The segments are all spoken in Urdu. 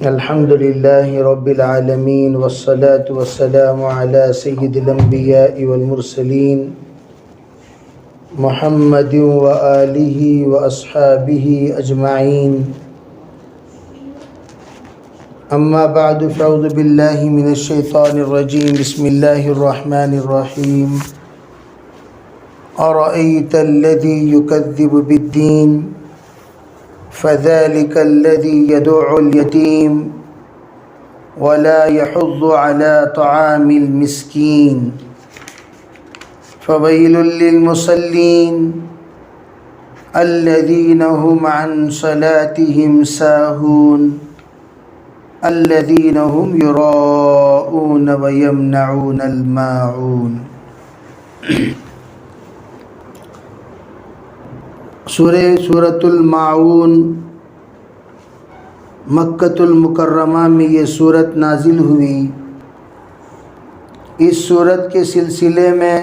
الحمد لله رب العالمين والصلاة والسلام على سيد الأنبياء والمرسلين محمد وآله وأصحابه أجمعين. أما بعد فأعوذ بالله من الشيطان الرجيم. بسم الله الرحمن الرحيم. أرأيت الذي يكذب بالدين فذلك الذي يدع اليتيم ولا يحض على طعام المسكين فويل للمصلين الذين هم عن صلاتهم ساهون الذين هم يراءون ويمنعون الماعون. سورۃ الماعون مکۃ المکرمہ میں یہ سورت نازل ہوئی. اس سورت کے سلسلے میں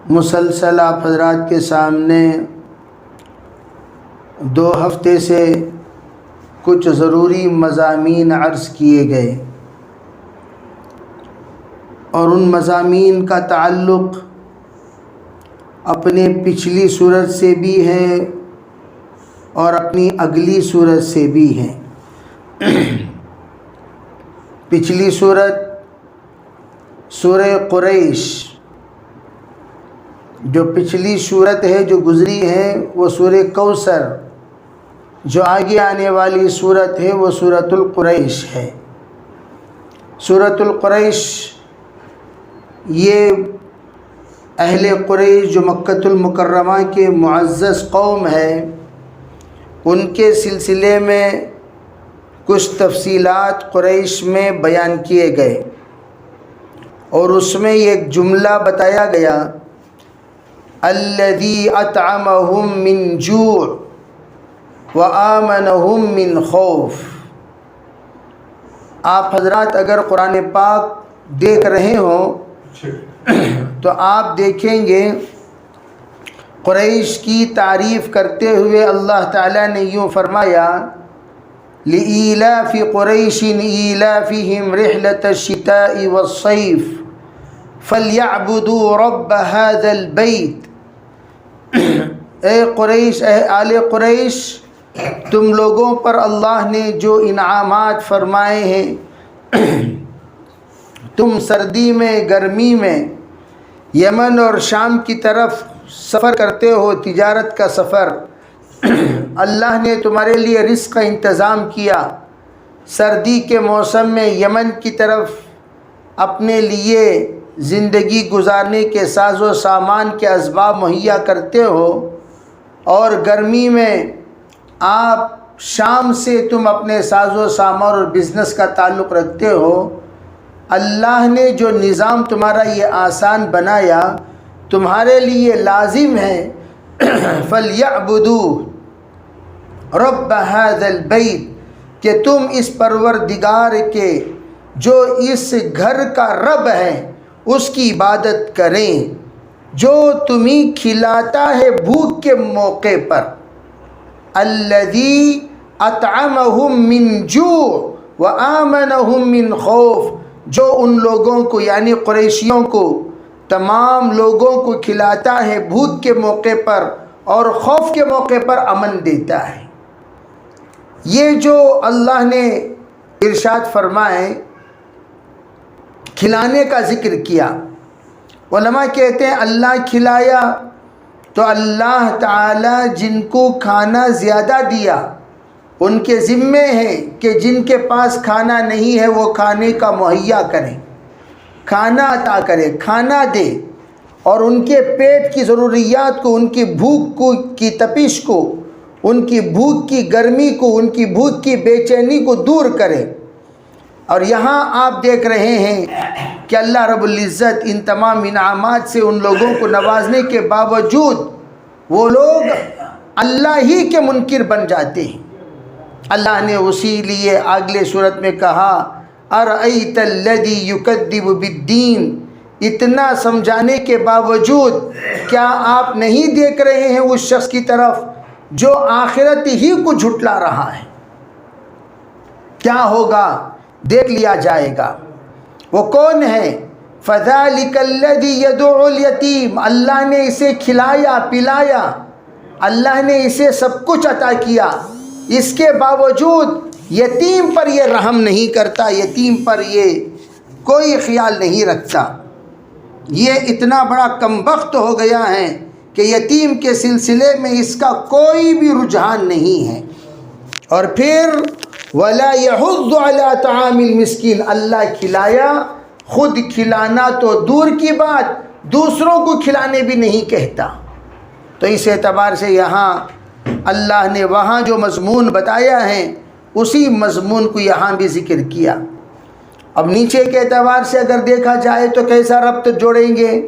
مسلسل آپ حضرات کے سامنے 2 ہفتے سے کچھ ضروری مضامین عرض کیے گئے اور ان مضامین کا تعلق اپنے پچھلی صورت سے بھی ہے اور اپنی اگلی صورت سے بھی ہے. پچھلی صورت سورہ قریش، جو پچھلی صورت ہے جو گزری ہے وہ سورہ کوثر، جو آگے آنے والی صورت ہے وہ سورۃ القریش ہے. سورۃ القریش یہ اہل قریش جو مکۃ المکرمہ کے معزز قوم ہے ان کے سلسلے میں کچھ تفصیلات قریش میں بیان کیے گئے اور اس میں ایک جملہ بتایا گیا، الذی اطعمہم من جوع وآمنہم من خوف. آپ حضرات اگر قرآن پاک دیکھ رہے ہوں تو آپ دیکھیں گے قریش کی تعریف کرتے ہوئے اللہ تعالیٰ نے یوں فرمایا، لِإِيلَافِ قُرَيْشٍ إِيلَافِهِمْ رِحْلَةَ الشِّتَاءِ وَالصَّيْفِ فَلْيَعْبُدُوا رَبَّ هَذَا الْبَيْتِ. اے قریش، اے آل قریش، تم لوگوں پر اللہ نے جو انعامات فرمائے ہیں، تم سردی میں گرمی میں یمن اور شام کی طرف سفر کرتے ہو، تجارت کا سفر، اللہ نے تمہارے لیے رزق کا انتظام کیا. سردی کے موسم میں یمن کی طرف اپنے لیے زندگی گزارنے کے ساز و سامان کے اسباب مہیا کرتے ہو، اور گرمی میں آپ شام سے تم اپنے ساز و سامان اور بزنس کا تعلق رکھتے ہو. اللہ نے جو نظام تمہارا یہ آسان بنایا، تمہارے لیے لازم ہے فَلْيَعْبُدُوا رَبَّ هَذَا الْبَيْتِ، کہ تم اس پروردگار کے جو اس گھر کا رب ہے اس کی عبادت کریں، جو تمہیں کھلاتا ہے بھوک کے موقع پر. الَّذِي أَطْعَمَهُم مِّن جُوع وَآمَنَهُم مِّن خَوْفٍ، جو ان لوگوں کو یعنی قریشیوں کو، تمام لوگوں کو کھلاتا ہے بھوک کے موقع پر اور خوف کے موقع پر امن دیتا ہے. یہ جو اللہ نے ارشاد فرمائے، کھلانے کا ذکر کیا. علماء کہتے ہیں اللہ کھلایا تو اللہ تعالی جن کو کھانا زیادہ دیا ان کے ذمے ہے کہ جن کے پاس کھانا نہیں ہے وہ کھانے کا مہیا کریں، کھانا عطا کرے، کھانا دے، اور ان کے پیٹ کی ضروریات کو، ان کی بھوک کی تپش کو، ان کی بھوک کی گرمی کو، ان کی بھوک کی بے چینی کو دور کرے. اور یہاں آپ دیکھ رہے ہیں کہ اللہ رب العزت ان تمام انعامات سے ان لوگوں کو نوازنے کے باوجود وہ لوگ اللہ ہی کے منکر بن جاتے ہیں. اللہ نے اسی لیے اگلے صورت میں کہا، ارأیت الذی یکذب بالدین، اتنا سمجھانے کے باوجود کیا آپ نہیں دیکھ رہے ہیں اس شخص کی طرف جو آخرت ہی کو جھٹلا رہا ہے، کیا ہوگا دیکھ لیا جائے گا۔ وہ کون ہے؟ فَذَلِكَ الَّذِي يَدُعُ الْيَتِيمَ، اللہ نے اسے کھلایا پلایا، اللہ نے اسے سب کچھ عطا کیا، اس کے باوجود یتیم پر یہ رحم نہیں کرتا، یتیم پر یہ کوئی خیال نہیں رکھتا۔ یہ اتنا بڑا کمبخت ہو گیا ہے کہ یتیم کے سلسلے میں اس کا کوئی بھی رجحان نہیں ہے۔ اور پھر وَلَا يَحُضُّ عَلَىٰ طَعَامِ الْمِسْكِينِ، اللہ کھلایا، خود کھلانا تو دور کی بات دوسروں کو کھلانے بھی نہیں کہتا۔ تو اس اعتبار سے یہاں اللہ نے وہاں جو مضمون بتایا ہے اسی مضمون کو یہاں بھی ذکر کیا۔ اب نیچے کے اعتبار سے اگر دیکھا جائے تو کیسا ربط جوڑیں گے؟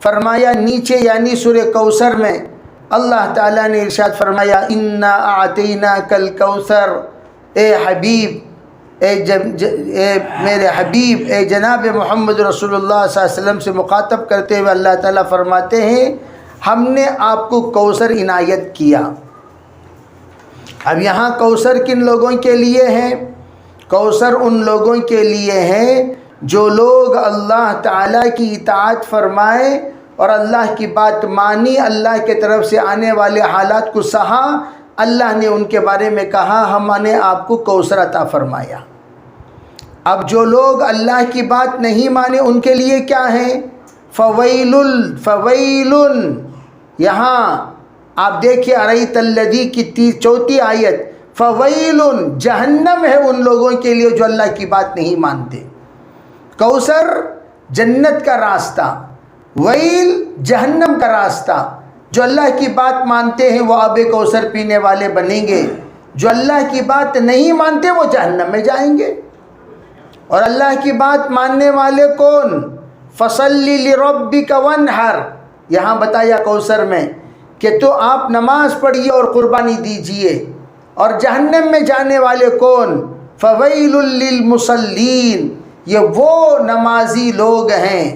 فرمایا نیچے یعنی سورہ کوثر میں اللہ تعالیٰ نے ارشاد فرمایا اِنَّا أَعْطَيْنَاكَ الْكَوْثَرَ، اے حبیب، اے میرے حبیب، اے جناب محمد رسول اللہ صلی اللہ علیہ وسلم سے مخاطب کرتے ہوئے اللہ تعالیٰ فرماتے ہیں ہم نے آپ کو کوثر عنایت کیا۔ اب یہاں کوثر کن لوگوں کے لیے ہے؟ کوثر ان لوگوں کے لیے ہے جو لوگ اللہ تعالیٰ کی اطاعت فرمائے اور اللہ کی بات مانی، اللہ کے طرف سے آنے والے حالات کو سہا، اللہ نے ان کے بارے میں کہا ہم نے آپ کو کوثر عطا فرمایا۔ اب جو لوگ اللہ کی بات نہیں مانے ان کے لیے کیا ہے؟ فویل، یہاں آپ دیکھیں ارایت الذی کی چوتھی آیت، فویل، جہنم ہے ان لوگوں کے لیے جو اللہ کی بات نہیں مانتے۔ کوثر جنت کا راستہ، ویل جہنم کا راستہ۔ جو اللہ کی بات مانتے ہیں وہ آب کوثر پینے والے بنیں گے، جو اللہ کی بات نہیں مانتے وہ جہنم میں جائیں گے۔ اور اللہ کی بات ماننے والے کون؟ فَصَلِّ لِرَبِّكَ وَانْحَرْ، یہاں بتایا کوثر میں کہ تو آپ نماز پڑھیے اور قربانی دیجئے۔ اور جہنم میں جانے والے کون؟ فَوَيْلٌ لِّلْمُصَلِّينَ، یہ وہ نمازی لوگ ہیں،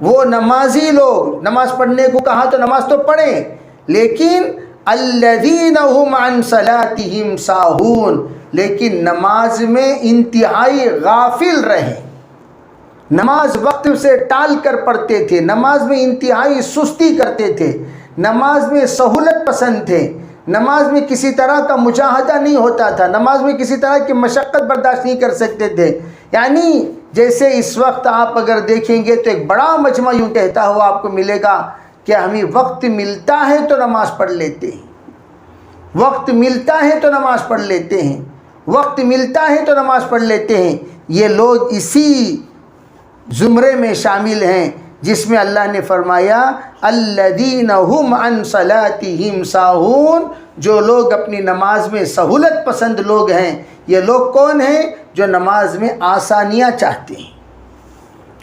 وہ نمازی لوگ، نماز پڑھنے کو کہا تو نماز تو پڑھیں، لیکن الَّذِينَ هُمْ عَنْ صَلَاتِهِمْ سَاهُونَ، لیکن نماز میں انتہائی غافل رہے، نماز وقت سے ٹال کر پڑھتے تھے، نماز میں انتہائی سستی کرتے تھے، نماز میں سہولت پسند تھے، نماز میں کسی طرح کا مجاہدہ نہیں ہوتا تھا، نماز میں کسی طرح کی مشقت برداشت نہیں کر سکتے تھے۔ یعنی جیسے اس وقت آپ اگر دیکھیں گے تو ایک بڑا مجمع یوں کہتا ہوا آپ کو ملے گا کہ ہمیں وقت ملتا ہے تو نماز پڑھ لیتے ہیں، وقت ملتا ہے تو نماز پڑھ لیتے ہیں، وقت ملتا ہے تو نماز پڑھ لیتے ہیں۔ یہ لوگ اسی زمرے میں شامل ہیں جس میں اللہ نے فرمایا الذین هم عن صلاتهم ساہون، جو لوگ اپنی نماز میں سہولت پسند لوگ ہیں۔ یہ لوگ کون ہیں؟ جو نماز میں آسانیاں چاہتے ہیں۔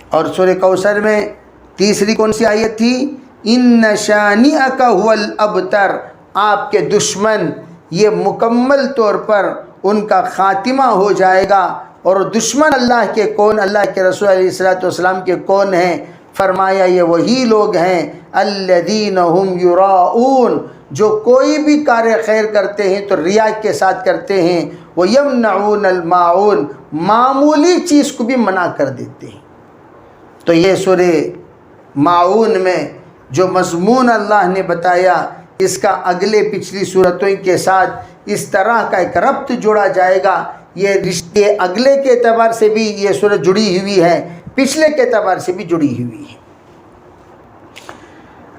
اور سورہ کوثر میں تیسری کون سی آیت تھی؟ ان شانئک هو الابتر، آپ کے دشمن یہ مکمل طور پر ان کا خاتمہ ہو جائے گا۔ اور دشمن اللہ کے کون؟ اللہ کے رسول علیہ الصلوۃ والسلام کے کون ہیں؟ فرمایا یہ وہی لوگ ہیں الذین هم یراؤون، جو کوئی بھی کار خیر کرتے ہیں تو ریا کے ساتھ کرتے ہیں، ویمنعون الماعون، معمولی چیز کو بھی منع کر دیتے ہیں۔ تو یہ سورہ ماعون میں جو مضمون اللہ نے بتایا اس کا اگلے پچھلی صورتوں کے ساتھ اس طرح کا ایک ربط جوڑا جائے گا۔ یہ رشتے اگلے کے اعتبار سے بھی یہ صورت جڑی ہوئی ہے، پچھلے کے اعتبار سے بھی جڑی ہوئی ہے۔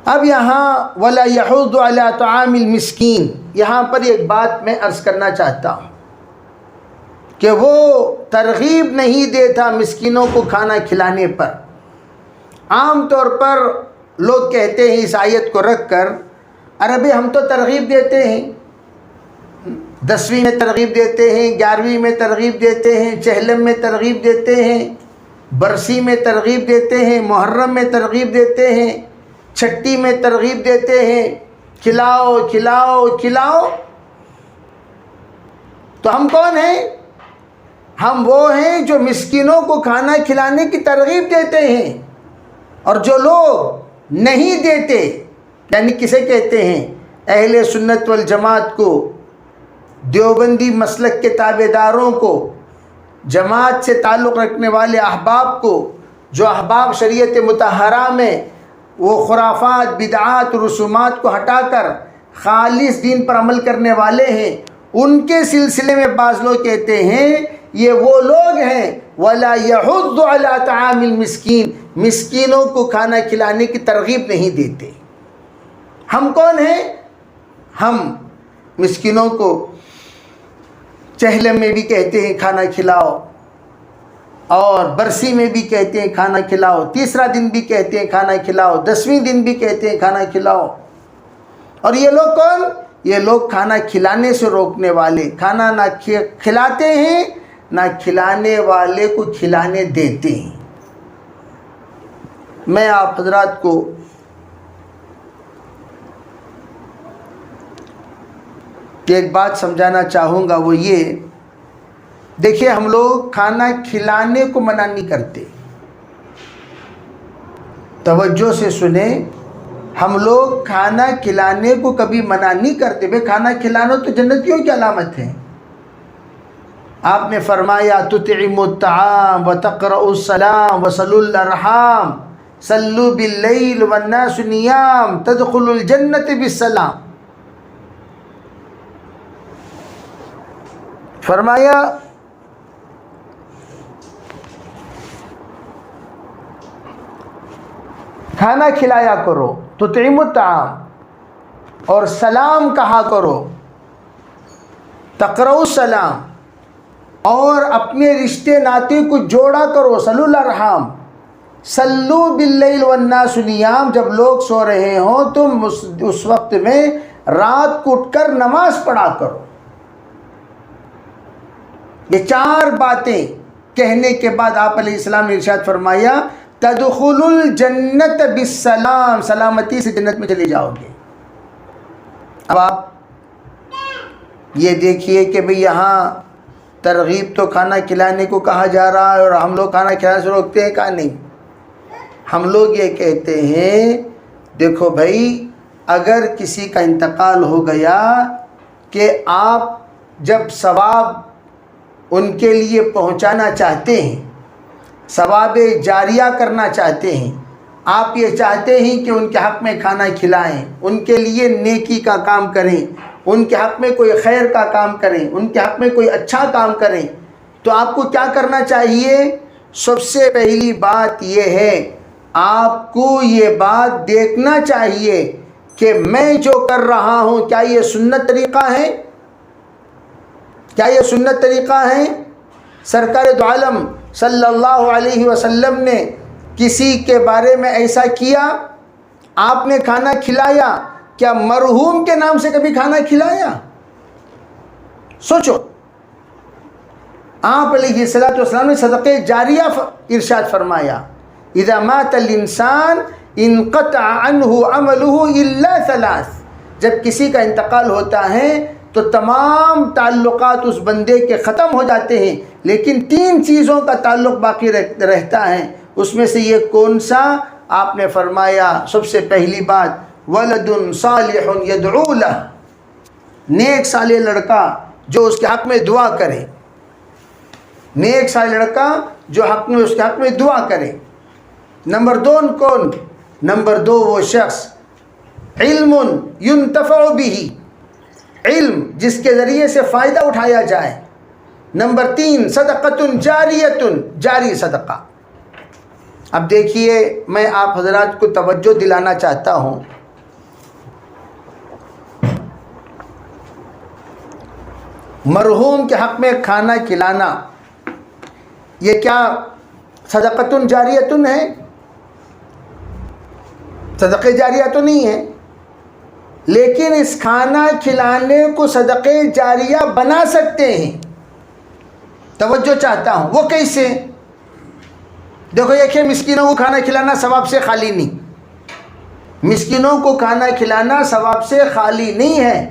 اب یہاں وَلَا يَحُضُّ عَلَىٰ طَعَامِ الْمِسْكِينِ، یہاں پر ایک بات میں عرض کرنا چاہتا ہوں کہ وہ ترغیب نہیں دیتا مسکینوں کو کھانا کھلانے پر۔ عام طور پر لوگ کہتے ہیں اس آیت کو رکھ کر عربی ہم تو ترغیب دیتے ہیں، 10ویں میں ترغیب دیتے ہیں، 11ویں میں ترغیب دیتے ہیں، چہلم میں ترغیب دیتے ہیں، برسی میں ترغیب دیتے ہیں، محرم میں ترغیب دیتے ہیں، چھٹی میں ترغیب دیتے ہیں، کھلاؤ کھلاؤ کھلاؤ۔ تو ہم کون ہیں؟ ہم وہ ہیں جو مسکینوں کو کھانا کھلانے کی ترغیب دیتے ہیں۔ اور جو لوگ نہیں دیتے، یعنی کسے کہتے ہیں؟ اہل سنت والجماعت کو، دیوبندی مسلک کے تابع داروں کو، جماعت سے تعلق رکھنے والے احباب کو، جو احباب شریعت مطہرہ میں وہ خرافات، بدعات، رسومات کو ہٹا کر خالص دین پر عمل کرنے والے ہیں، ان کے سلسلے میں بعض لوگ کہتے ہیں یہ وہ لوگ ہیں وَلَا يَحُضُّ عَلَىٰ طَعَامِ الْمِسْكِينِ، مسکینوں کو کھانا کھلانے کی ترغیب نہیں دیتے۔ ہم کون ہیں؟ ہم مسکینوں کو چہلم میں بھی کہتے ہیں کھانا کھلاؤ، اور برسی میں بھی کہتے ہیں کھانا کھلاؤ، تیسرا دن بھی کہتے ہیں کھانا کھلاؤ، 10ویں دن بھی کہتے ہیں کھانا کھلاؤ۔ اور یہ لوگ کون؟ یہ لوگ کھانا کھلانے سے روکنے والے، کھانا نہ کھلاتے ہیں نہ کھلانے والے کو کھلانے دیتے ہیں۔ میں آپ حضرات کو ایک بات سمجھانا چاہوں گا، وہ یہ دیکھیے، ہم لوگ کھانا کھلانے کو منع نہیں کرتے، توجہ سے سنیں، ہم لوگ کھانا کھلانے کو کبھی منع نہیں کرتے۔ بھئی کھانا کھلانا تو جنتیوں کی علامت ہے۔ آپ نے فرمایا تطعموا الطعام وتقرؤوا السلام وصلوا الارحام صلوا باللیل والناس نیام تدخلوا الجنت بالسلام۔ فرمایا کھانا کھلایا کرو، تطعموا الطعام، اور سلام کہا کرو، تقرؤوا السلام، اور اپنے رشتے ناتے کو جوڑا کرو، صلوا الارحام، صلوا باللیل والناس نیام، جب لوگ سو رہے ہوں تم اس وقت میں رات کو اٹھ کر نماز پڑھا کرو۔ یہ 4 باتیں کہنے کے بعد آپ علیہ السلام نے ارشاد فرمایا تدخل الجنت بالسلام، سلامتی سے جنت میں چلے جاؤ گے۔ اب آپ یہ دیکھیے کہ بھئی یہاں ترغیب تو کھانا کھلانے کو کہا جا رہا ہے، اور ہم لوگ کھانا کھلانے سے روکتے ہیں، کہا نہیں۔ ہم لوگ یہ کہتے ہیں دیکھو بھائی، اگر کسی کا انتقال ہو گیا کہ آپ جب ثواب ان کے لیے پہنچانا چاہتے ہیں، ثواب جاریہ کرنا چاہتے ہیں، آپ یہ چاہتے ہیں کہ ان کے حق میں کھانا کھلائیں، ان کے لیے نیکی کا کام کریں، ان کے حق میں کوئی خیر کا کام کریں، ان کے حق میں کوئی اچھا کام کریں، تو آپ کو کیا کرنا چاہیے؟ سب سے پہلی بات یہ ہے، آپ کو یہ بات دیکھنا چاہیے کہ میں جو کر رہا ہوں کیا یہ سنت طریقہ ہے؟ کیا یہ سنت طریقہ ہے؟ سرکار دو عالم صلی اللہ علیہ وسلم نے کسی کے بارے میں ایسا کیا، آپ نے کھانا کھلایا، کیا مرحوم کے نام سے کبھی کھانا کھلایا؟ سوچو، آپ علیہ السلام نے صدقہ جاریہ ارشاد فرمایا اذا مات الانسان انقطع عنہ عملہ الا 3، جب کسی کا انتقال ہوتا ہے تو تمام تعلقات اس بندے کے ختم ہو جاتے ہیں، لیکن 3 چیزوں کا تعلق باقی رہتا ہے۔ اس میں سے یہ کون سا؟ آپ نے فرمایا سب سے پہلی بات ولد صالح یدعو لہ، نیک صالح لڑکا جو اس کے حق میں دعا کرے، نیک صالح لڑکا جو اس کے حق میں دعا کرے۔ نمبر 2 کون؟ نمبر 2 وہ شخص علم ينتفع به، علم جس کے ذریعے سے فائدہ اٹھایا جائے۔ نمبر 3 صدقۃ جاریۃ، جاری صدقہ۔ اب دیکھیے، میں آپ حضرات کو توجہ دلانا چاہتا ہوں، مرحوم کے حق میں کھانا کھلانا یہ کیا صدقۃ جاریۃ ہے؟ صدقہ جاریہ تو نہیں ہے، لیکن اس کھانا کھلانے کو صدقہ جاریہ بنا سکتے ہیں۔ توجہ چاہتا ہوں، وہ کیسے؟ دیکھو، یہ کہ مسکینوں کو کھانا کھلانا ثواب سے خالی نہیں، مسکینوں کو کھانا کھلانا ثواب سے خالی نہیں ہے،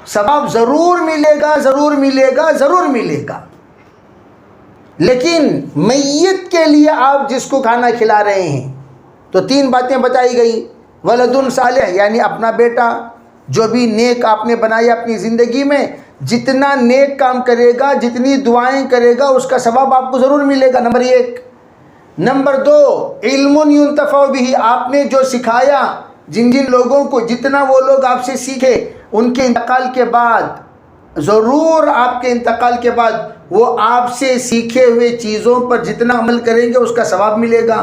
ثواب ضرور ملے گا، ضرور ملے گا، ضرور ملے گا، لیکن میت کے لیے آپ جس کو کھانا کھلا رہے ہیں تو 3 باتیں بتائی گئی، ولد صالح یعنی اپنا بیٹا، جو بھی نیک آپ نے بنایا اپنی زندگی میں، جتنا نیک کام کرے گا، جتنی دعائیں کرے گا، اس کا ثواب آپ کو ضرور ملے گا، نمبر 1۔ نمبر 2، علم ينتفع به، آپ نے جو سکھایا جن لوگوں کو، جتنا وہ لوگ آپ سے سیکھے، ان کے انتقال کے بعد ضرور، آپ کے انتقال کے بعد وہ آپ سے سیکھے ہوئے چیزوں پر جتنا عمل کریں گے اس کا ثواب ملے گا۔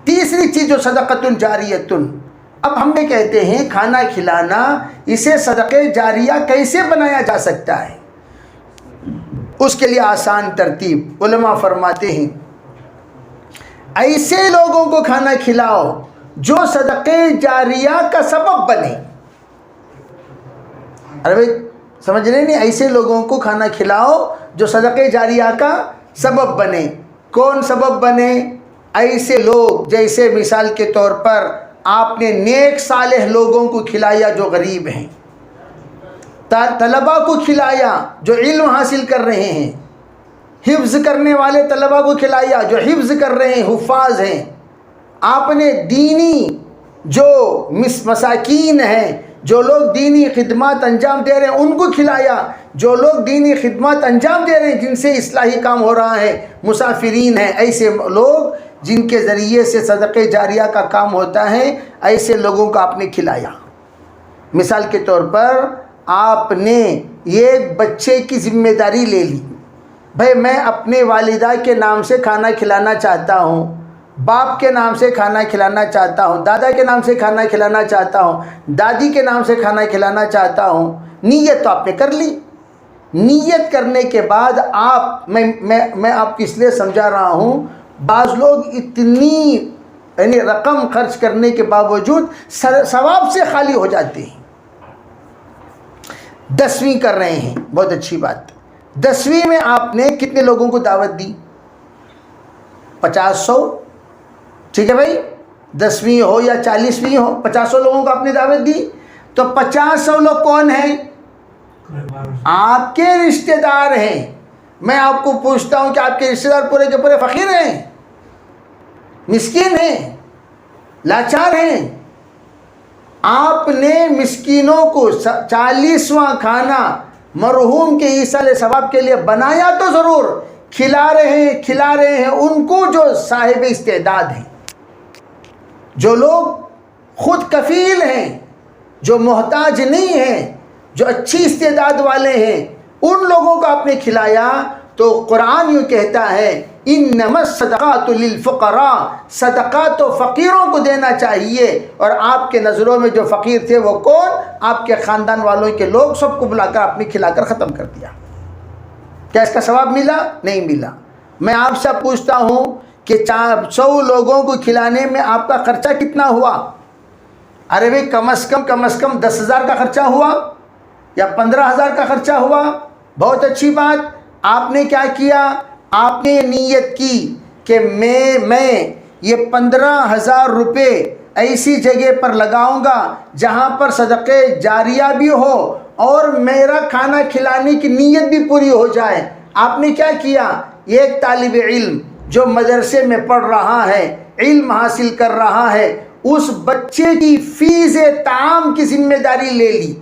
تیسری چیز جو صدقۃ جاریۃ، اب ہم یہ کہتے ہیں کھانا کھلانا، اسے صدقہ جاریہ کیسے بنایا جا سکتا ہے؟ اس کے لیے آسان ترتیب علماء فرماتے ہیں ایسے لوگوں کو کھانا کھلاؤ جو صدقہ جاریہ کا سبب بنے۔ ارے بھائی سمجھ رہے نہیں؟ ایسے لوگوں کو کھانا کھلاؤ جو صدقہ جاریہ کا سبب بنے۔ کون سبب بنے؟ ایسے لوگ جیسے مثال کے طور پر آپ نے نیک صالح لوگوں کو کھلایا جو غریب ہیں، طلباء کو کھلایا جو علم حاصل کر رہے ہیں، حفظ کرنے والے طلباء کو کھلایا جو حفظ کر رہے ہیں، حفاظ ہیں، آپ نے دینی جو مساکین ہیں، جو لوگ دینی خدمات انجام دے رہے ہیں ان کو کھلایا، جو لوگ دینی خدمات انجام دے رہے ہیں جن سے اصلاحی کام ہو رہا ہے، مسافرین ہیں، ایسے لوگ جن کے ذریعے سے صدقہ جاریہ کا کام ہوتا ہے، ایسے لوگوں کو آپ نے کھلایا۔ مثال کے طور پر آپ نے ایک بچے کی ذمہ داری لے لی، بھائی میں اپنے والدہ کے نام سے کھانا کھلانا چاہتا ہوں، باپ کے نام سے کھانا کھلانا چاہتا ہوں، دادا کے نام سے کھانا کھلانا چاہتا ہوں، دادی کے نام سے کھانا کھلانا چاہتا ہوں۔ نیت تو آپ نے کر لی۔ نیت کرنے کے بعد میں آپ کو اس لیے سمجھا رہا ہوں، بعض لوگ اتنی یعنی رقم خرچ کرنے کے باوجود ثواب سے خالی ہو جاتے ہیں۔ 10ویں کر رہے ہیں، بہت اچھی بات۔ 10ویں میں آپ نے کتنے لوگوں کو دعوت دی؟ 50-100، ٹھیک ہے بھائی، 10ویں ہو یا 40ویں ہو، 50 لوگوں کو آپ نے دعوت دی، تو 50 لوگ کون ہیں؟ آپ کے رشتہ دار ہیں۔ میں آپ کو پوچھتا ہوں کہ آپ کے رشتہ دار پورے کے پورے فقیر ہیں، مسکین ہیں، لاچار ہیں؟ آپ نے مسکینوں کو 40واں کھانا مرحوم کے ایصال ثواب کے لیے بنایا تو ضرور، کھلا رہے ہیں ان کو جو صاحب استعداد ہیں، جو لوگ خود کفیل ہیں، جو محتاج نہیں ہیں، جو اچھی استعداد والے ہیں، ان لوگوں کو آپ نے کھلایا۔ تو قرآن یوں کہتا ہے انما الصدقات للفقراء، صدقات تو فقیروں کو دینا چاہیے۔ اور آپ کے نظروں میں جو فقیر تھے وہ کون؟ آپ کے خاندان والوں کے لوگ، سب کو بلا کر آپ نے کھلا کر ختم کر دیا۔ کیا اس کا ثواب ملا؟ نہیں ملا۔ میں آپ سے پوچھتا ہوں کہ 100 لوگوں کو کھلانے میں آپ کا خرچہ کتنا ہوا؟ ارے بھائی کم از کم 10,000 کا خرچہ ہوا یا 15,000 کا خرچہ ہوا؟ بہت اچھی بات۔ آپ نے کیا کیا؟ آپ نے نیت کی کہ میں یہ 15,000 روپے ایسی جگہ پر لگاؤں گا جہاں پر صدقہ جاریہ بھی ہو اور میرا کھانا کھلانے کی نیت بھی پوری ہو جائے۔ آپ نے کیا کیا؟ ایک طالب علم جو مدرسے میں پڑھ رہا ہے، علم حاصل کر رہا ہے، اس بچے کی فیس طعام کی ذمہ داری لے لی۔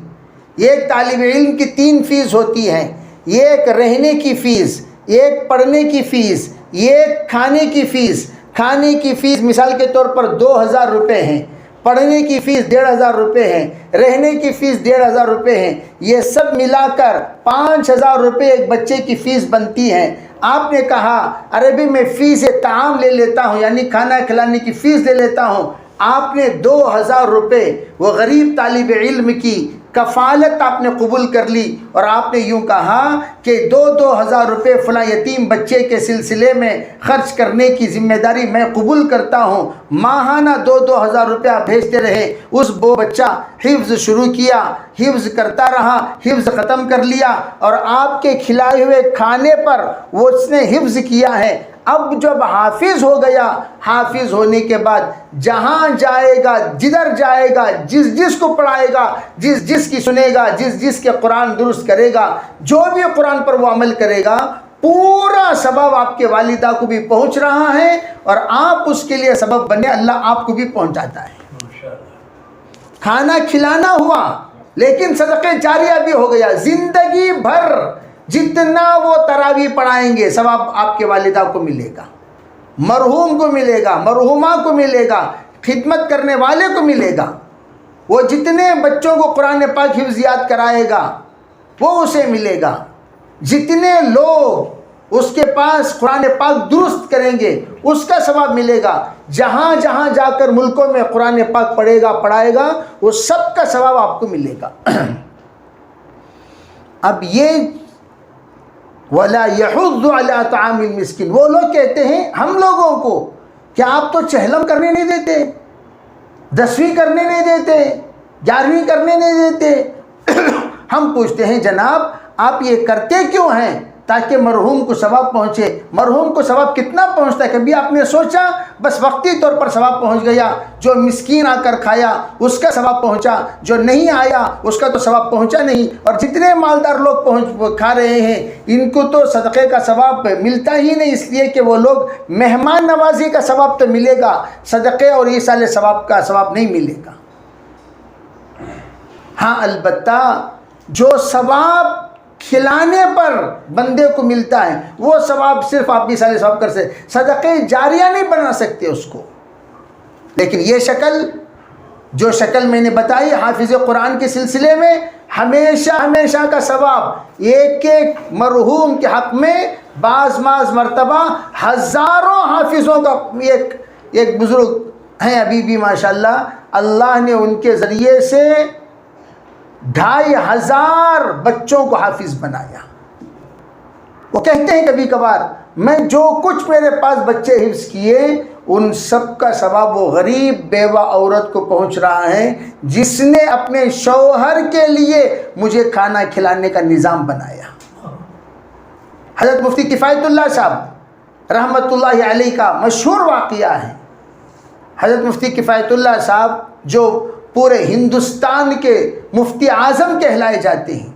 ایک طالب علم کی 3 فیس ہوتی ہیں، ایک رہنے کی فیس، ایک پڑھنے کی فیس، ایک کھانے کی فیس۔ کھانے کی فیس مثال کے طور پر 2,000 روپے ہیں، پڑھنے کی فیس 1,500 روپے ہیں، رہنے کی فیس 1,500 روپے ہیں، یہ سب ملا کر 5,000 روپے ایک بچے کی فیس بنتی ہے۔ آپ نے کہا ارے بھی میں فیس طعام لے لیتا ہوں، یعنی کھانا کھلانے کی فیس لے لیتا ہوں۔ آپ نے 2,000 روپے وہ غریب طالب علم کی کفالت آپ نے قبول کر لی، اور آپ نے یوں کہا کہ 2,000 روپے فلاں یتیم بچے کے سلسلے میں خرچ کرنے کی ذمہ داری میں قبول کرتا ہوں۔ ماہانہ 2,000 روپیہ بھیجتے رہے۔ اس بچہ حفظ شروع کیا، حفظ کرتا رہا، حفظ ختم کر لیا، اور آپ کے کھلائے ہوئے کھانے پر وہ اس نے حفظ کیا ہے۔ اب جب حافظ ہو گیا، حافظ ہونے کے بعد جہاں جائے گا، جدھر جائے گا، جس کو پڑھائے گا، جس کی سنے گا، جس کے قرآن درست کرے گا، جو بھی قرآن پر وہ عمل کرے گا، پورا سبب آپ کے والدہ کو بھی پہنچ رہا ہے، اور آپ اس کے لیے سبب بنے، اللہ آپ کو بھی پہنچاتا ہے۔ کھانا کھلانا ہوا، لیکن صدقہ جاریہ بھی ہو گیا. زندگی بھر جتنا وہ تراویح پڑھائیں گے ثواب آپ کے والدہ کو ملے گا، مرحوم کو ملے گا، مرحومہ کو ملے گا، خدمت کرنے والے کو ملے گا. وہ جتنے بچوں کو قرآن پاک حفظ یاد کرائے گا وہ اسے ملے گا. جتنے لوگ اس کے پاس قرآن پاک درست کریں گے اس کا ثواب ملے گا. جہاں جہاں جا کر ملکوں میں قرآن پاک پڑھے گا پڑھائے گا وہ سب کا ثواب آپ کو ملے گا. اب یہ وَلَا يَحُضُّ عَلَىٰ طَعَامِ الْمِسْكِينِ، وہ لوگ کہتے ہیں ہم لوگوں کو کہ آپ تو چہلم کرنے نہیں دیتے، 10ویں کرنے نہیں دیتے، 11ویں کرنے نہیں دیتے. ہم پوچھتے ہیں جناب آپ یہ کرتے کیوں ہیں؟ تاکہ مرحوم کو ثواب پہنچے. مرحوم کو ثواب کتنا پہنچتا ہے؟ کبھی آپ نے سوچا؟ بس وقتی طور پر ثواب پہنچ گیا. جو مسکین آ کر کھایا اس کا ثواب پہنچا، جو نہیں آیا اس کا تو ثواب پہنچا نہیں. اور جتنے مالدار لوگ کھا رہے ہیں ان کو تو صدقے کا ثواب ملتا ہی نہیں، اس لیے کہ وہ لوگ مہمان نوازی کا ثواب تو ملے گا، صدقے اور ایصال ثواب کا ثواب نہیں ملے گا. ہاں البتہ جو ثواب کھلانے پر بندے کو ملتا ہے وہ ثواب صرف آپ بھی سارے ثواب کر سکتے، صدقے جاریہ نہیں بنا سکتے اس کو. لیکن یہ شکل جو شکل میں نے بتائی حافظ قرآن کے سلسلے میں ہمیشہ ہمیشہ کا ثواب ایک ایک مرحوم کے حق میں بعض مرتبہ ہزاروں حافظوں کا. ایک بزرگ ہیں ابھی بھی ماشاءاللہ، اللہ نے ان کے ذریعے سے 2500 بچوں کو حافظ بنایا. وہ کہتے ہیں کبھی کبھار میں جو کچھ میرے پاس بچے حفظ کیے ان سب کا ثواب وہ غریب بیوہ عورت کو پہنچ رہا ہے جس نے اپنے شوہر کے لیے مجھے کھانا کھلانے کا نظام بنایا. حضرت مفتی کفایت اللہ صاحب رحمۃ اللہ علیہ کا مشہور واقعہ ہے. حضرت مفتی کفایت اللہ صاحب جو پورے ہندوستان کے مفتی اعظم کہلائے جاتے ہیں،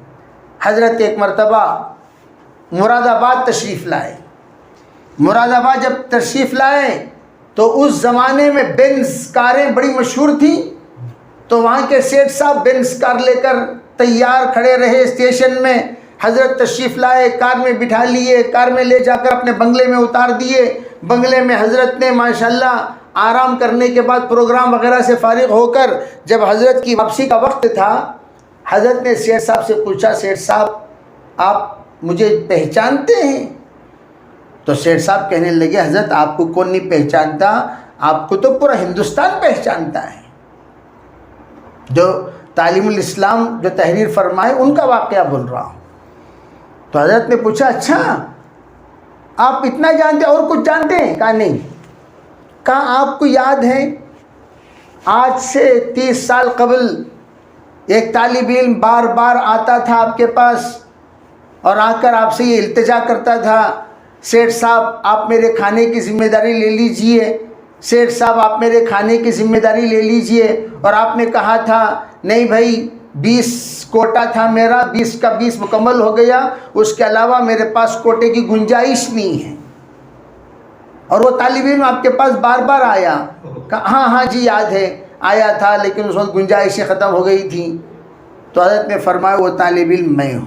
حضرت ایک مرتبہ مراد آباد تشریف لائے. مراد آباد جب تشریف لائے تو اس زمانے میں بینز کاریں بڑی مشہور تھیں، تو وہاں کے سیٹھ صاحب بینز کار لے کر تیار کھڑے رہے اسٹیشن میں. حضرت تشریف لائے، کار میں بٹھا لیے، کار میں لے جا کر اپنے بنگلے میں اتار دیے. بنگلے میں حضرت نے ماشاءاللہ آرام کرنے کے بعد پروگرام وغیرہ سے فارغ ہو کر جب حضرت کی واپسی کا وقت تھا، حضرت نے سیٹھ صاحب سے پوچھا سیٹھ صاحب آپ مجھے پہچانتے ہیں؟ تو سیٹھ صاحب کہنے لگے حضرت آپ کو کون نہیں پہچانتا، آپ کو تو پورا ہندوستان پہچانتا ہے. جو تعلیم الاسلام جو تحریر فرمائے ان کا واقعہ بول رہا ہوں. تو حضرت نے پوچھا اچھا آپ اتنا جانتے اور کچھ جانتے ہیں؟ کہا نہیں. کہا آپ کو یاد ہے آج سے 30 سال قبل ایک طالب علم بار بار آتا تھا آپ کے پاس اور آ کر آپ سے یہ التجا کرتا تھا سیٹھ صاحب آپ میرے کھانے کی ذمہ داری لے لیجئے، سیٹھ صاحب آپ میرے کھانے کی ذمہ داری لے لیجئے. اور آپ نے کہا تھا نہیں بھائی 20 کوٹا تھا میرا، 20 کا 20 مکمل ہو گیا، اس کے علاوہ میرے پاس کوٹے کی گنجائش نہیں ہے. اور وہ طالب علم آپ کے پاس بار بار آیا، کہا ہاں جی یاد ہے آیا تھا لیکن اس وقت گنجائشیں ختم ہو گئی تھیں. تو حضرت نے فرمایا وہ طالب علم میں ہوں،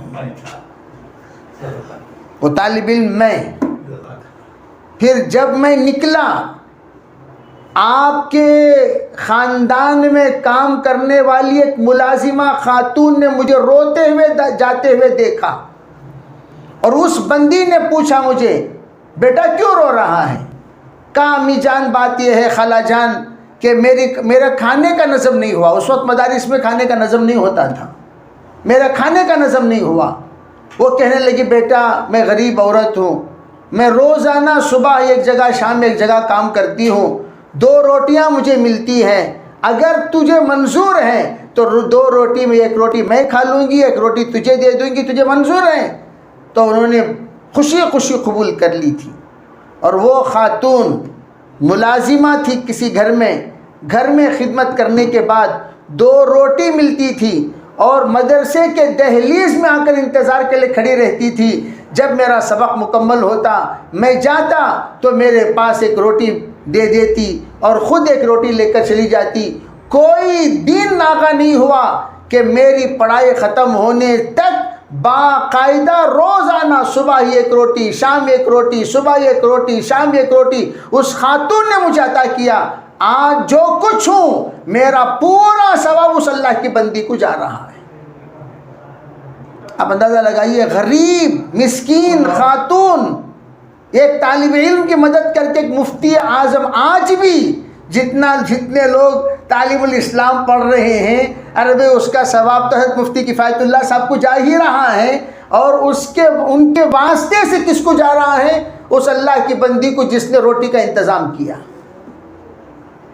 وہ طالب علم میں. پھر جب میں نکلا آپ کے خاندان میں کام کرنے والی ایک ملازمہ خاتون نے مجھے روتے ہوئے جاتے ہوئے دیکھا اور اس بندی نے پوچھا مجھے بیٹا کیوں رو رہا ہے؟ کہا امی جان بات یہ ہے خالہ جان کہ میرا کھانے کا نظم نہیں ہوا. اس وقت مدارس میں کھانے کا نظم نہیں ہوتا تھا، میرا کھانے کا نظم نہیں ہوا. وہ کہنے لگی بیٹا میں غریب عورت ہوں، میں روزانہ صبح ایک جگہ شام ایک جگہ کام کرتی ہوں، 2 روٹیاں مجھے ملتی ہیں، اگر تجھے منظور ہے تو 2 روٹی میں 1 روٹی میں کھا لوں گی، 1 روٹی تجھے دے دوں گی، تجھے منظور ہے؟ تو انہوں نے خوشی خوشی قبول کر لی تھی. اور وہ خاتون ملازمہ تھی کسی گھر میں خدمت کرنے کے بعد 2 روٹی ملتی تھی اور مدرسے کے دہلیز میں آ کر انتظار کے لیے کھڑی رہتی تھی. جب میرا سبق مکمل ہوتا میں جاتا تو میرے پاس 1 روٹی دے دیتی اور خود 1 روٹی لے کر چلی جاتی. کوئی دن ناغہ نہیں ہوا کہ میری پڑھائی ختم ہونے تک باقاعدہ روزانہ صبح ہی ایک روٹی، شام ایک روٹی، صبح ایک روٹی، شام ایک روٹی اس خاتون نے مجھے عطا کیا۔ آج جو کچھ ہوں میرا پورا ثواب اس اللہ کی بندی کو جا رہا ہے۔ اب اندازہ لگائیے، غریب مسکین خاتون ایک طالب علم کی مدد کر کے ایک مفتی اعظم، آج بھی جتنے لوگ تعلیم الاسلام پڑھ رہے ہیں، عربی اس کا ثواب تو حضرت مفتی کفایت اللہ صاحب کو جا ہی رہا ہے، اور ان کے واسطے سے کس کو جا رہا ہے؟ اس اللہ کی بندی کو جس نے روٹی کا انتظام کیا۔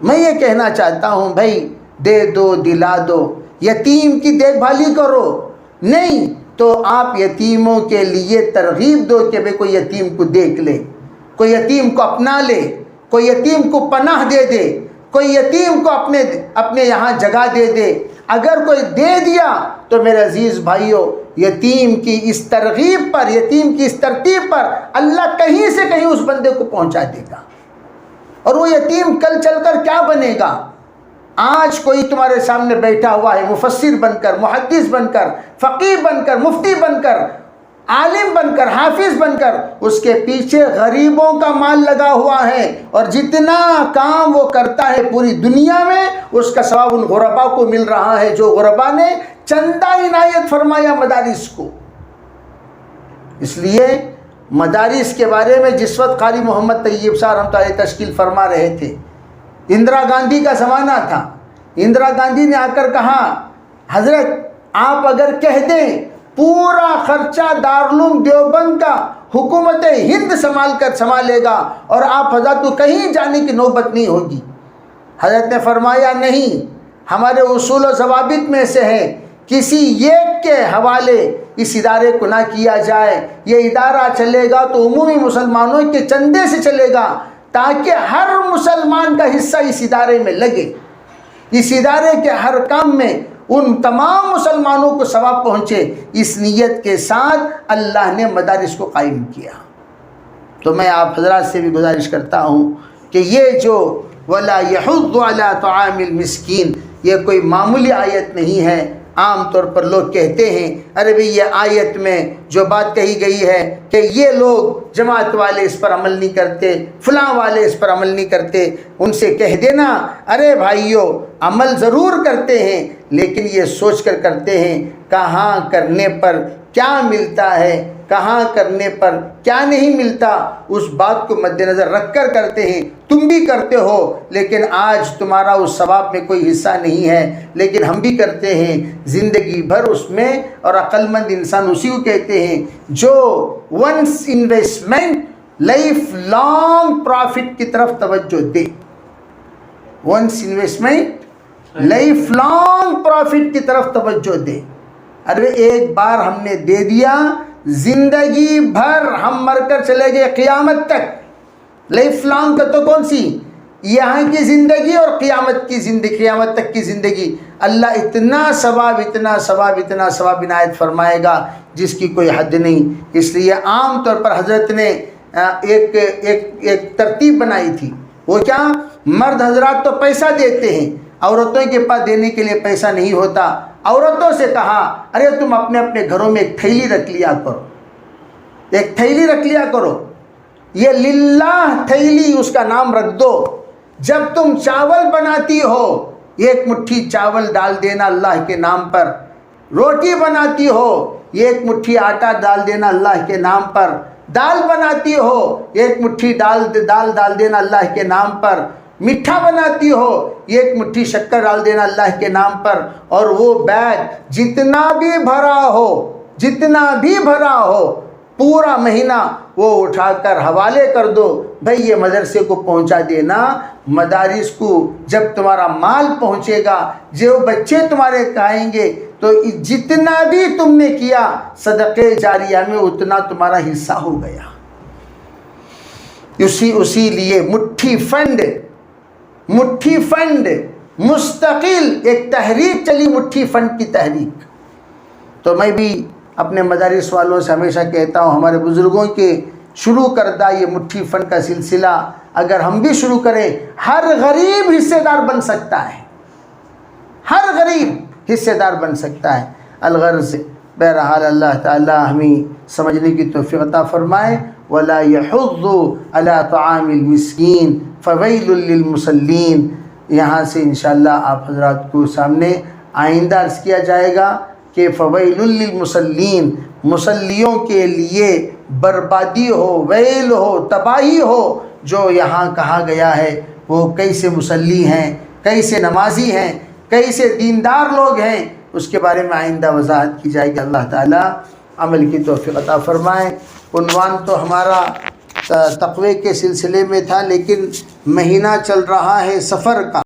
میں یہ کہنا چاہتا ہوں بھائی، دے دو دلا دو، یتیم کی دیکھ بھالی کرو، نہیں تو آپ یتیموں کے لیے ترغیب دو کہ بھئی کوئی یتیم کو دیکھ لے، کوئی یتیم کو اپنا لے، کوئی یتیم کو پناہ دے دے، کوئی یتیم کو اپنے یہاں جگہ دے دے۔ اگر کوئی دے دیا تو میرے عزیز بھائیوں، یتیم کی اس ترغیب پر، یتیم کی اس ترتیب پر اللہ کہیں سے کہیں اس بندے کو پہنچا دے گا، اور وہ یتیم کل چل کر کیا بنے گا؟ آج کوئی تمہارے سامنے بیٹھا ہوا ہے مفسر بن کر، محدث بن کر، فقیہ بن کر، مفتی بن کر، عالم بن کر، حافظ بن کر، اس کے پیچھے غریبوں کا مال لگا ہوا ہے، اور جتنا کام وہ کرتا ہے پوری دنیا میں اس کا ثواب ان غربا کو مل رہا ہے، جو غربا نے چندہ عنایت فرمایا مدارس کو۔ اس لیے مدارس کے بارے میں جس وقت قاری محمد طیب صاحب رحمۃ اللہ علیہ تشکیل فرما رہے تھے، اندرا گاندھی کا زمانہ تھا، اندرا گاندھی نے آ کر کہا، حضرت آپ اگر کہہ دیں پورا خرچہ دارالعلوم دیوبند کا حکومت ہند سنبھالے گا اور آپ حضرت کو کہیں جانے کی نوبت نہیں ہوگی۔ حضرت نے فرمایا نہیں، ہمارے اصول و ضوابط میں سے ہے کسی ایک کے حوالے اس ادارے کو نہ کیا جائے، یہ ادارہ چلے گا تو عمومی مسلمانوں کے چندے سے چلے گا، تاکہ ہر مسلمان کا حصہ اس ادارے میں لگے، اس ادارے کے ہر کام میں ان تمام مسلمانوں کو ثواب پہنچے۔ اس نیت کے ساتھ اللہ نے مدارس کو قائم کیا۔ تو میں آپ حضرات سے بھی گزارش کرتا ہوں کہ یہ جو وَلَا يَحُضُّ عَلَىٰ طَعَامِ الْمِسْكِينِ، یہ کوئی معمولی آیت نہیں ہے۔ عام طور پر لوگ کہتے ہیں ارے بھئی یہ آیت میں جو بات کہی گئی ہے کہ یہ لوگ جماعت والے اس پر عمل نہیں کرتے، فلاں والے اس پر عمل نہیں کرتے، ان سے کہہ دینا ارے بھائیو عمل ضرور کرتے ہیں لیکن یہ سوچ کر کرتے ہیں کہاں کرنے پر کیا ملتا ہے، کہاں کرنے پر کیا نہیں ملتا، اس بات کو مد نظر رکھ کر کرتے ہیں۔ تم بھی کرتے ہو لیکن آج تمہارا اس ثواب میں کوئی حصہ نہیں ہے، لیکن ہم بھی کرتے ہیں زندگی بھر اس میں، اور عقل مند انسان اسی کو کہتے ہیں جو once investment lifelong profit کی طرف توجہ دے۔ Once investment lifelong profit کی طرف توجہ دے۔ ارے ایک بار ہم نے دے دیا، زندگی بھر ہم مر کر چلے گئے قیامت تک۔ لائف لانگ کا تو کون سی، یہاں کی زندگی اور قیامت کی زندگی، قیامت تک کی زندگی، اللہ اتنا ثواب اتنا ثواب اتنا ثواب عنایت فرمائے گا جس کی کوئی حد نہیں۔ اس لیے عام طور پر حضرت نے ایک ترتیب بنائی تھی، وہ کیا، مرد حضرات تو پیسہ دیتے ہیں، عورتوں کے پاس دینے کے لیے پیسہ نہیں ہوتا۔ عورتوں سے کہا ارے تم اپنے اپنے گھروں میں ایک تھیلی رکھ لیا کرو، ایک تھیلی رکھ لیا کرو، یہ للہ تھیلی اس کا نام رکھ دو۔ جب تم چاول بناتی ہو ایک مٹھی چاول ڈال دینا اللہ کے نام پر، روٹی بناتی ہو ایک مٹھی آٹا ڈال دینا اللہ کے نام پر، دال بناتی ہو ایک مٹھی ڈال دینا اللہ کے نام پر، میٹھا بناتی ہو ایک مٹھی شکر ڈال دینا اللہ کے نام پر، اور وہ بیگ جتنا بھی بھرا ہو پورا مہینہ وہ اٹھا کر حوالے کر دو، بھئی یہ مدرسے کو پہنچا دینا۔ مدارس کو جب تمہارا مال پہنچے گا، جو بچے تمہارے کھائیں گے، تو جتنا بھی تم نے کیا صدقے جاریہ میں اتنا تمہارا حصہ ہو گیا۔ اسی لیے مٹھی فنڈ مستقل ایک تحریک چلی، مٹھی فنڈ کی تحریک۔ تو میں بھی اپنے مدارس والوں سے ہمیشہ کہتا ہوں، ہمارے بزرگوں کے شروع کردہ یہ مٹھی فنڈ کا سلسلہ اگر ہم بھی شروع کریں، ہر غریب حصے دار بن سکتا ہے۔ ہر غریب حصے دار بن سکتا ہے۔ الغرض بہرحال اللہ تعالی ہمیں سمجھنے کی توفیق عطا فرمائے۔ وَلَا يَحُضُّ عَلَىٰ طَعَامِ الْمِسْكِينِ فَوَيْلٌ لِّلْمُصَلِّينَ۔ یہاں سے انشاءاللہ آپ حضرات کو سامنے آئندہ عرض کیا جائے گا کہ فَوَيْلٌ لِّلْمُصَلِّينَ، مصلیوں کے لیے بربادی ہو، ویل ہو، تباہی ہو۔ جو یہاں کہا گیا ہے وہ کیسے مصلی ہیں، کیسے نمازی ہیں، کیسے دیندار لوگ ہیں، اس کے بارے میں آئندہ وضاحت کی جائے گی۔ اللہ تعالیٰ عمل کی توفیق عطا فرمائے۔ عنوان تو ہمارا تقوی کے سلسلے میں تھا، لیکن مہینہ چل رہا ہے سفر کا۔